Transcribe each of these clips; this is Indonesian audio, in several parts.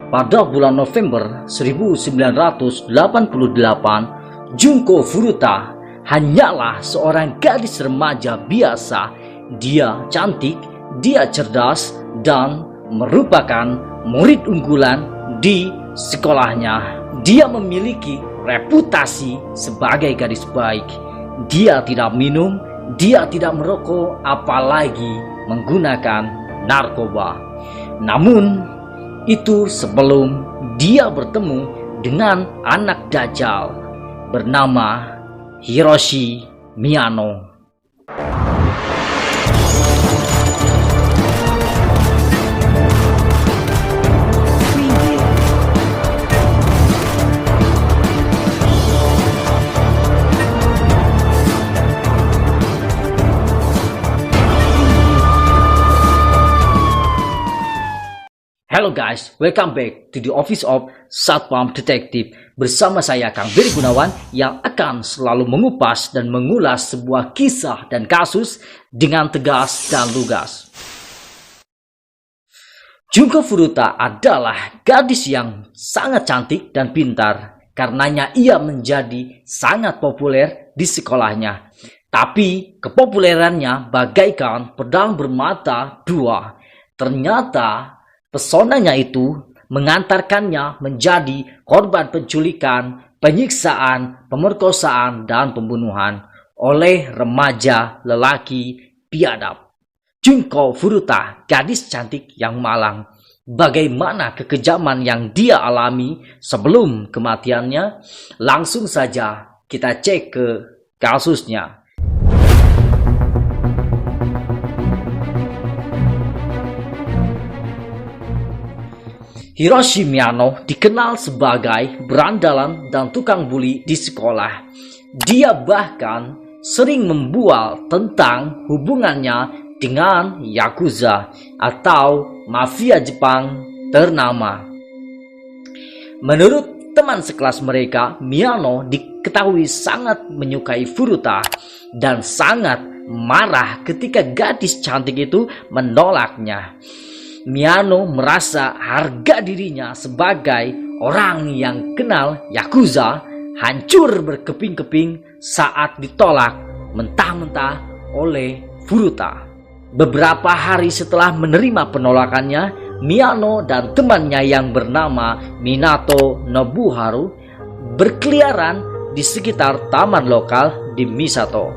Pada bulan November 1988, Junko Furuta hanyalah seorang gadis remaja biasa. Dia cantik, dia cerdas, dan merupakan murid unggulan di sekolahnya. Dia memiliki reputasi sebagai gadis baik. Dia tidak minum, dia tidak merokok, apalagi menggunakan narkoba. Namun, itu sebelum dia bertemu dengan anak dajjal bernama Hiroshi Miyano. Hello guys, welcome back to the office of Satpam Detective. Bersama saya Kang Beri Gunawan yang akan selalu mengupas dan mengulas sebuah kisah dan kasus dengan tegas dan lugas. Junko Furuta adalah gadis yang sangat cantik dan pintar. Karenanya ia menjadi sangat populer di sekolahnya. Tapi kepopulerannya bagaikan pedang bermata dua. Ternyata pesonanya itu mengantarkannya menjadi korban penculikan, penyiksaan, pemerkosaan, dan pembunuhan oleh remaja lelaki biadab. Junko Furuta, gadis cantik yang malang. Bagaimana kekejaman yang dia alami sebelum kematiannya? Langsung saja kita cek ke kasusnya. Hiroshi Miyano dikenal sebagai berandalan dan tukang bully di sekolah. Dia bahkan sering membual tentang hubungannya dengan Yakuza atau mafia Jepang ternama. Menurut teman sekelas mereka, Miyano diketahui sangat menyukai Furuta dan sangat marah ketika gadis cantik itu menolaknya. Miyano merasa harga dirinya sebagai orang yang kenal Yakuza hancur berkeping-keping saat ditolak mentah-mentah oleh Furuta. Beberapa hari setelah menerima penolakannya, Miyano dan temannya yang bernama Minato Nobuharu berkeliaran di sekitar taman lokal di Misato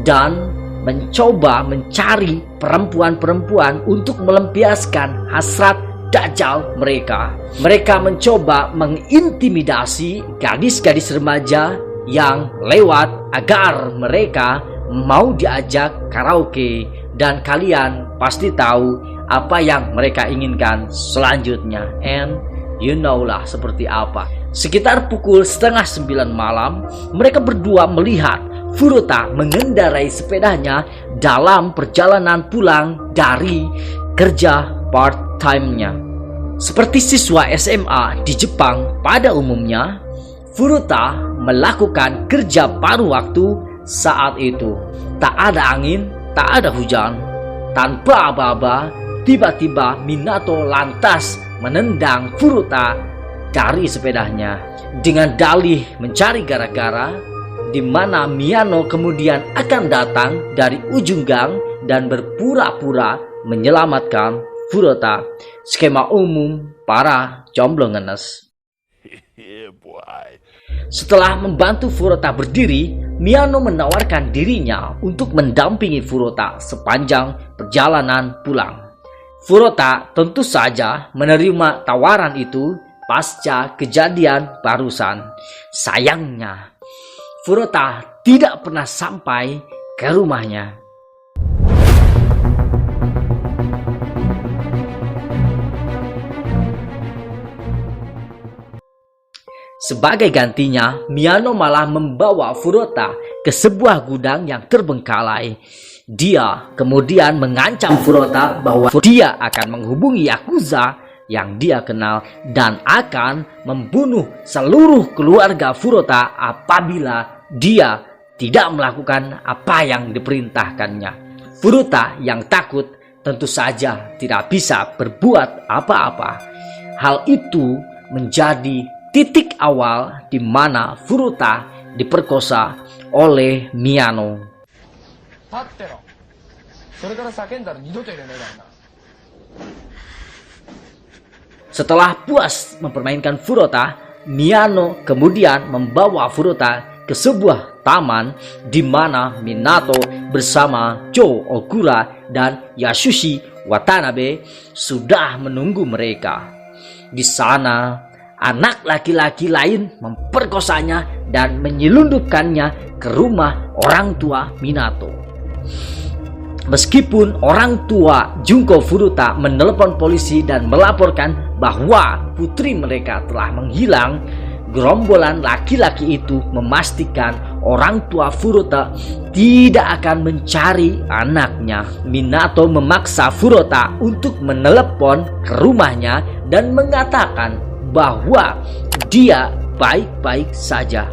dan mencoba mencari perempuan-perempuan untuk melampiaskan hasrat dajjal mereka. Mereka mencoba mengintimidasi gadis-gadis remaja yang lewat agar mereka mau diajak karaoke. Dan kalian pasti tahu apa yang mereka inginkan selanjutnya. And you know lah seperti apa. Sekitar pukul 8:30 malam, mereka berdua melihat Furuta mengendarai sepedanya dalam perjalanan pulang dari kerja part-time-nya. Seperti siswa SMA di Jepang pada umumnya, Furuta melakukan kerja paruh waktu saat itu. Tak ada angin, tak ada hujan. Tanpa aba-aba, tiba-tiba Minato lantas menendang Furuta dari sepedanya dengan dalih mencari gara-gara, di mana Miyano kemudian akan datang dari ujung gang dan berpura-pura menyelamatkan Furuta. Skema umum para jomblo ngenes. Setelah membantu Furuta berdiri, Miyano menawarkan dirinya untuk mendampingi Furuta sepanjang perjalanan pulang. Furuta tentu saja menerima tawaran itu pasca kejadian barusan. Sayangnya, Furuta tidak pernah sampai ke rumahnya. Sebagai gantinya, Miyano malah membawa Furuta ke sebuah gudang yang terbengkalai. Dia kemudian mengancam Furuta bahwa dia akan menghubungi Yakuza yang dia kenal dan akan membunuh seluruh keluarga Furuta apabila dia tidak melakukan apa yang diperintahkannya. Furuta yang takut tentu saja tidak bisa berbuat apa-apa. Hal itu menjadi titik awal di mana Furuta diperkosa oleh Miyano. Setelah puas mempermainkan Furuta, Miyano kemudian membawa Furuta ke sebuah taman di mana Minato bersama Cho Okura dan Yasushi Watanabe sudah menunggu mereka. Di sana, anak laki-laki lain memperkosanya dan menyelundupkannya ke rumah orang tua Minato. Meskipun orang tua Junko Furuta menelepon polisi dan melaporkan bahwa putri mereka telah menghilang, gerombolan laki-laki itu memastikan orang tua Furuta tidak akan mencari anaknya. Minato memaksa Furuta untuk menelepon ke rumahnya dan mengatakan bahwa dia baik-baik saja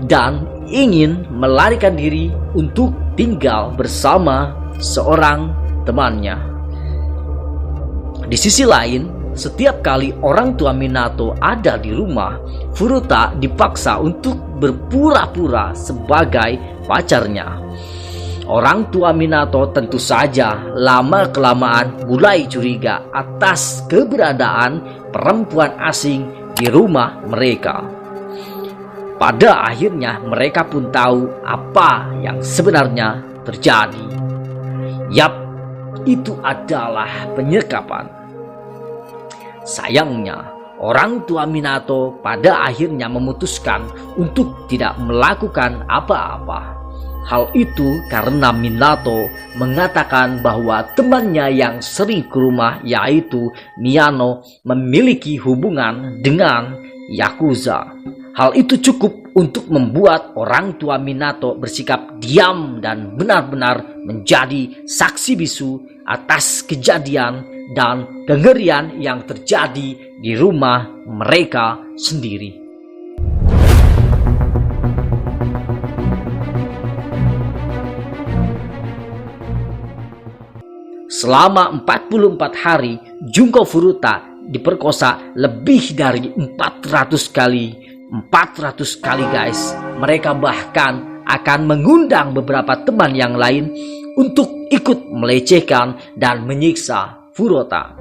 dan ingin melarikan diri untuk tinggal bersama seorang temannya. Di sisi lain, setiap kali orang tua Minato ada di rumah, Furuta dipaksa untuk berpura-pura sebagai pacarnya. Orang tua Minato tentu saja lama-kelamaan mulai curiga atas keberadaan perempuan asing di rumah mereka. Pada akhirnya mereka pun tahu apa yang sebenarnya terjadi. Yap, itu adalah penyekapan. Sayangnya, orang tua Minato pada akhirnya memutuskan untuk tidak melakukan apa-apa. Hal itu karena Minato mengatakan bahwa temannya yang sering ke rumah, yaitu Miyano, memiliki hubungan dengan Yakuza. Hal itu cukup untuk membuat orang tua Minato bersikap diam dan benar-benar menjadi saksi bisu atas kejadian dan kengerian yang terjadi di rumah mereka sendiri. Selama 44 hari, Junko Furuta diperkosa lebih dari 400 kali. 400 kali guys. Mereka bahkan akan mengundang beberapa teman yang lain untuk ikut melecehkan dan menyiksa Furuta.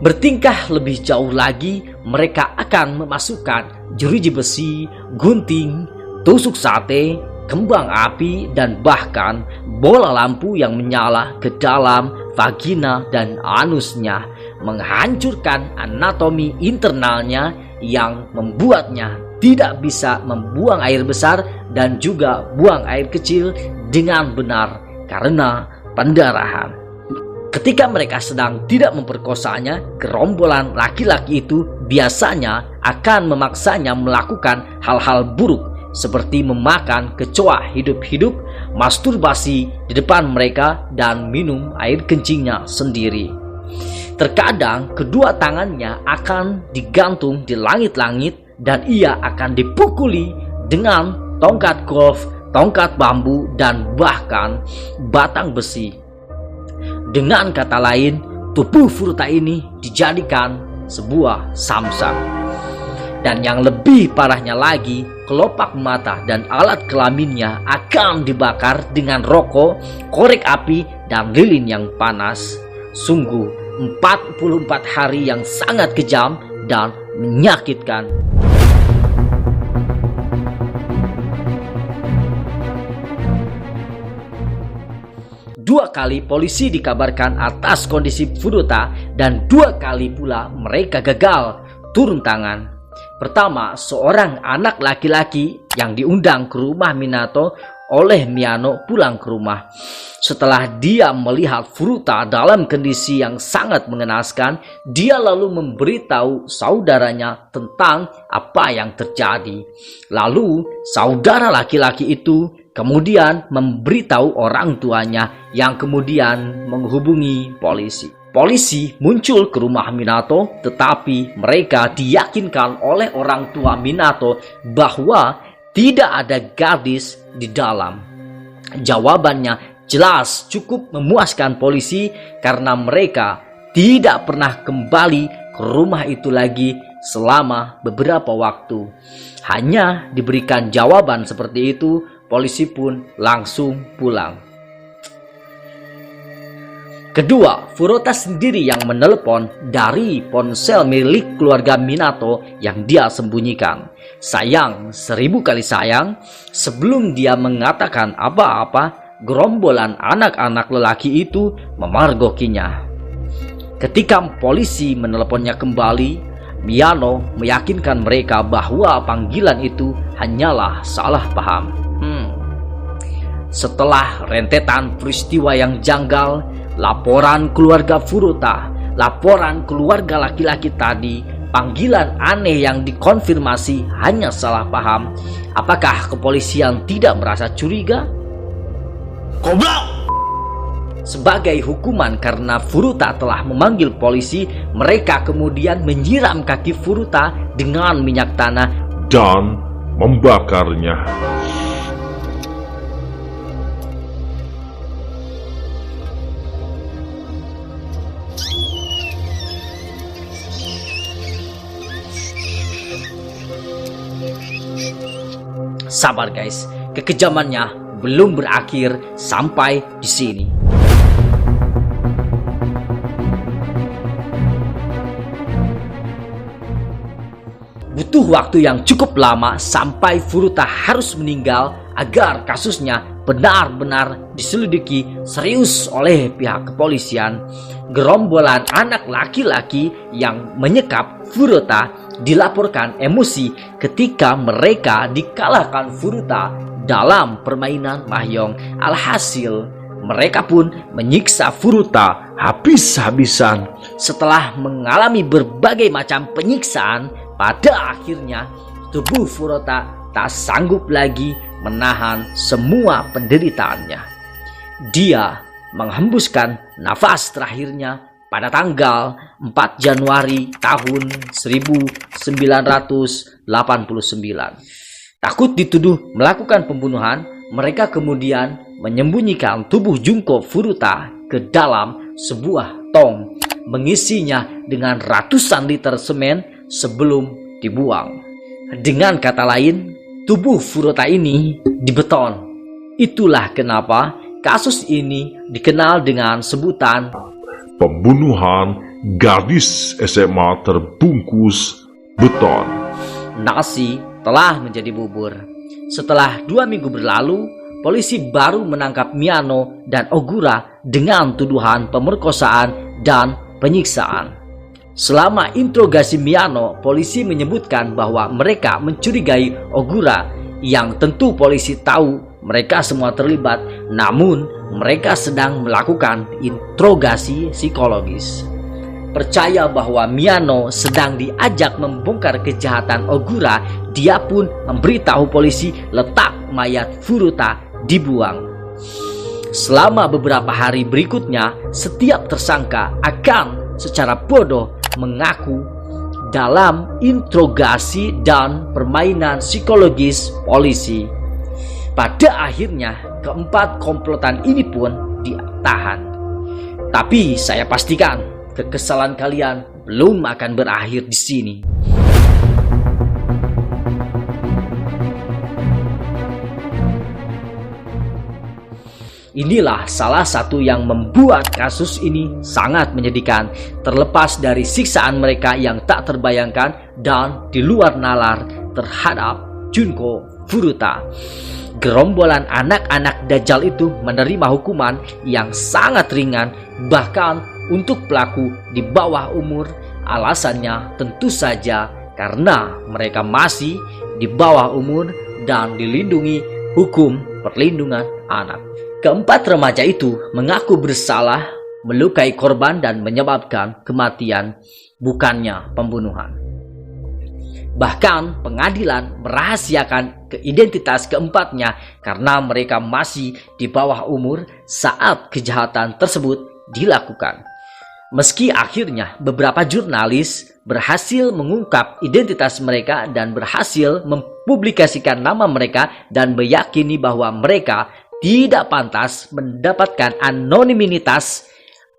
Bertingkah lebih jauh lagi, mereka akan memasukkan jeruji besi, gunting, tusuk sate, kembang api, dan bahkan bola lampu yang menyala ke dalam vagina dan anusnya, menghancurkan anatomi internalnya yang membuatnya tidak bisa membuang air besar dan juga buang air kecil dengan benar karena pendarahan. Ketika mereka sedang tidak memperkosanya, gerombolan laki-laki itu biasanya akan memaksanya melakukan hal-hal buruk seperti memakan kecoa hidup-hidup, masturbasi di depan mereka, dan minum air kencingnya sendiri. Terkadang kedua tangannya akan digantung di langit-langit dan ia akan dipukuli dengan tongkat golf, tongkat bambu, dan bahkan batang besi. Dengan kata lain, tubuh Furuta ini dijadikan sebuah samsat. Dan yang lebih parahnya lagi, kelopak mata dan alat kelaminnya akan dibakar dengan rokok, korek api, dan lilin yang panas. Sungguh 44 hari yang sangat kejam dan menyakitkan. Dua kali polisi dikabarkan atas kondisi Furuta dan dua kali pula mereka gagal turun tangan. Pertama, seorang anak laki-laki yang diundang ke rumah Minato oleh Miyano pulang ke rumah. Setelah dia melihat Furuta dalam kondisi yang sangat mengenaskan, dia lalu memberitahu saudaranya tentang apa yang terjadi. Lalu saudara laki-laki itu kemudian memberitahu orang tuanya yang kemudian menghubungi polisi. Polisi muncul ke rumah Minato, tetapi mereka diyakinkan oleh orang tua Minato bahwa tidak ada gadis di dalam. Jawabannya jelas cukup memuaskan polisi karena mereka tidak pernah kembali ke rumah itu lagi selama beberapa waktu. Hanya diberikan jawaban seperti itu, polisi pun langsung pulang. Kedua, Furuta sendiri yang menelepon dari ponsel milik keluarga Minato yang dia sembunyikan. Sayang, 1000 kali sayang, sebelum dia mengatakan apa-apa, gerombolan anak-anak lelaki itu memergokinya. Ketika polisi meneleponnya kembali, Miyano meyakinkan mereka bahwa panggilan itu hanyalah salah paham. Setelah rentetan peristiwa yang janggal, laporan keluarga Furuta, laporan keluarga laki-laki tadi, panggilan aneh yang dikonfirmasi hanya salah paham, apakah kepolisian tidak merasa curiga? Goblok! Sebagai hukuman karena Furuta telah memanggil polisi, mereka kemudian menyiram kaki Furuta dengan minyak tanah Dan membakarnya. Sabar guys, kekejamannya belum berakhir sampai di sini. Butuh waktu yang cukup lama sampai Furuta harus meninggal agar kasusnya benar-benar diselidiki serius oleh pihak kepolisian. Gerombolan anak laki-laki yang menyekap Furuta dilaporkan emosi ketika mereka dikalahkan Furuta dalam permainan mahjong. Alhasil, mereka pun menyiksa Furuta habis-habisan. Setelah mengalami berbagai macam penyiksaan, pada akhirnya tubuh Furuta tak sanggup lagi menahan semua penderitaannya. Dia menghembuskan nafas terakhirnya pada tanggal 4 Januari tahun 1989. Takut dituduh melakukan pembunuhan, mereka kemudian menyembunyikan tubuh Junko Furuta ke dalam sebuah tong, mengisinya dengan ratusan liter semen sebelum dibuang. Dengan kata lain, tubuh Furuta ini dibeton. Itulah kenapa kasus ini dikenal dengan sebutan Pembunuhan gadis SMA terbungkus beton. Nasi telah menjadi bubur. Setelah 2 minggu berlalu, polisi baru menangkap Miyano dan Ogura dengan tuduhan pemerkosaan dan penyiksaan. Selama interogasi Miyano, polisi menyebutkan bahwa mereka mencurigai Ogura, yang tentu polisi tahu mereka semua terlibat, namun mereka sedang melakukan interogasi psikologis. Percaya bahwa Miyano sedang diajak membongkar kejahatan Ogura, dia pun memberitahu polisi letak mayat Furuta dibuang. Selama beberapa hari berikutnya, setiap tersangka akan secara bodoh mengaku dalam interogasi dan permainan psikologis polisi. Pada akhirnya, keempat komplotan ini pun ditahan. Tapi saya pastikan kekesalan kalian belum akan berakhir di sini. Inilah salah satu yang membuat kasus ini sangat menyedihkan, terlepas dari siksaan mereka yang tak terbayangkan dan di luar nalar terhadap Junko Furuta. Gerombolan anak-anak Dajjal itu menerima hukuman yang sangat ringan, bahkan untuk pelaku di bawah umur. Alasannya tentu saja karena mereka masih di bawah umur dan dilindungi hukum perlindungan anak. Keempat remaja itu mengaku bersalah, melukai korban dan menyebabkan kematian, bukannya pembunuhan. Bahkan pengadilan merahasiakan identitas keempatnya karena mereka masih di bawah umur saat kejahatan tersebut dilakukan. Meski akhirnya beberapa jurnalis berhasil mengungkap identitas mereka dan berhasil mempublikasikan nama mereka dan meyakini bahwa mereka tidak pantas mendapatkan anonimitas,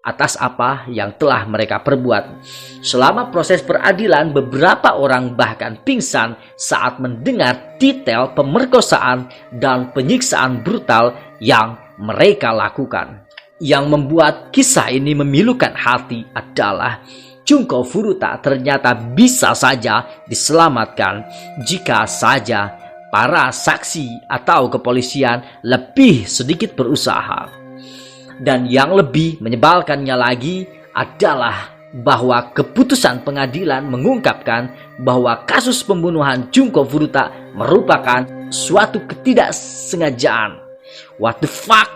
atas apa yang telah mereka perbuat. Selama proses peradilan, beberapa orang bahkan pingsan saat mendengar detail pemerkosaan dan penyiksaan brutal yang mereka lakukan. Yang membuat kisah ini memilukan hati adalah Junko Furuta ternyata bisa saja diselamatkan jika saja para saksi atau kepolisian lebih sedikit berusaha. Dan yang lebih menyebalkannya lagi adalah bahwa keputusan pengadilan mengungkapkan bahwa kasus pembunuhan Junko Furuta merupakan suatu ketidaksengajaan. What the fuck?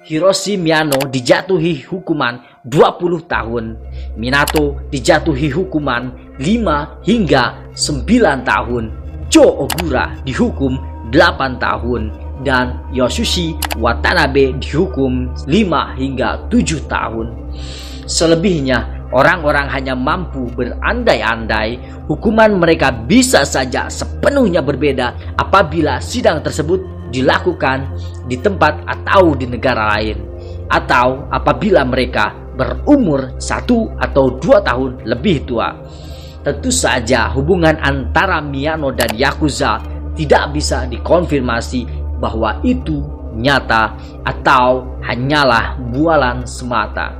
Hiroshi Miyano dijatuhi hukuman 20 tahun. Minato dijatuhi hukuman 5 hingga 9 tahun. Cho Ogura dihukum 8 tahun. Dan Yosushi Watanabe dihukum 5 hingga 7 tahun. Selebihnya, orang-orang hanya mampu berandai-andai. Hukuman mereka bisa saja sepenuhnya berbeda apabila sidang tersebut dilakukan di tempat atau di negara lain, atau apabila mereka berumur 1 atau 2 tahun lebih tua. Tentu saja hubungan antara Miyano dan Yakuza tidak bisa dikonfirmasi bahwa itu nyata atau hanyalah bualan semata.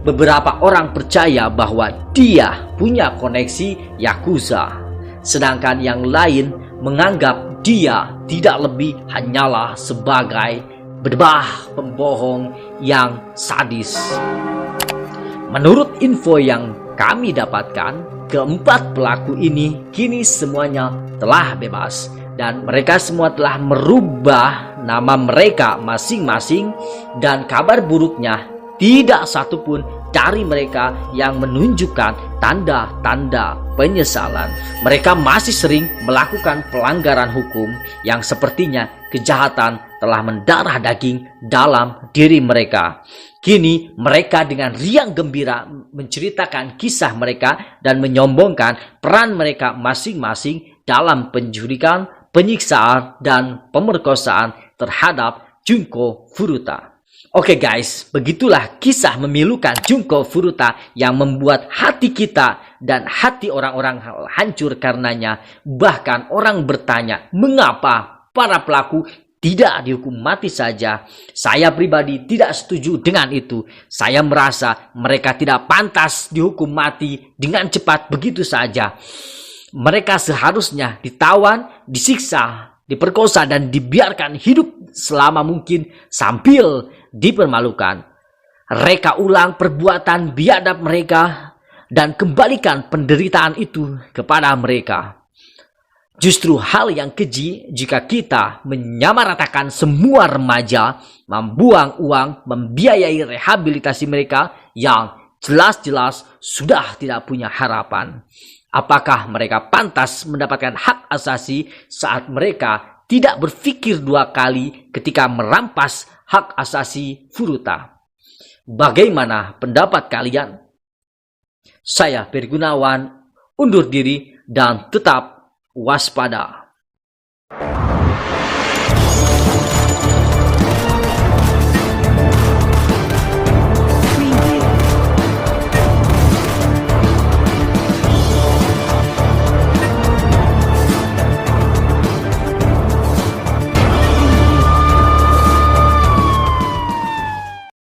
Beberapa orang percaya bahwa dia punya koneksi Yakuza, sedangkan yang lain menganggap dia tidak lebih hanyalah sebagai bedebah pembohong yang sadis. Menurut info yang kami dapatkan, keempat pelaku ini kini semuanya telah bebas. Dan mereka semua telah merubah nama mereka masing-masing. Dan kabar buruknya, tidak satupun dari mereka yang menunjukkan tanda-tanda penyesalan. Mereka masih sering melakukan pelanggaran hukum yang sepertinya kejahatan telah mendarah daging dalam diri mereka. Kini mereka dengan riang gembira menceritakan kisah mereka dan menyombongkan peran mereka masing-masing dalam penculikan, penyiksaan, dan pemerkosaan terhadap Junko Furuta. Oke guys, begitulah kisah memilukan Junko Furuta yang membuat hati kita dan hati orang-orang hancur karenanya. Bahkan orang bertanya, mengapa para pelaku tidak dihukum mati saja? Saya pribadi tidak setuju dengan itu. Saya merasa mereka tidak pantas dihukum mati dengan cepat begitu saja. Mereka seharusnya ditawan, disiksa, diperkosa, dan dibiarkan hidup selama mungkin sambil dipermalukan. Reka ulang perbuatan biadab mereka dan kembalikan penderitaan itu kepada mereka. Justru hal yang keji jika kita menyamaratakan semua remaja, membuang uang, membiayai rehabilitasi mereka yang jelas-jelas sudah tidak punya harapan. Apakah mereka pantas mendapatkan hak asasi saat mereka tidak berpikir 2 kali ketika merampas hak asasi Furuta? Bagaimana pendapat kalian? Saya Peri Gunawan undur diri dan tetap waspada.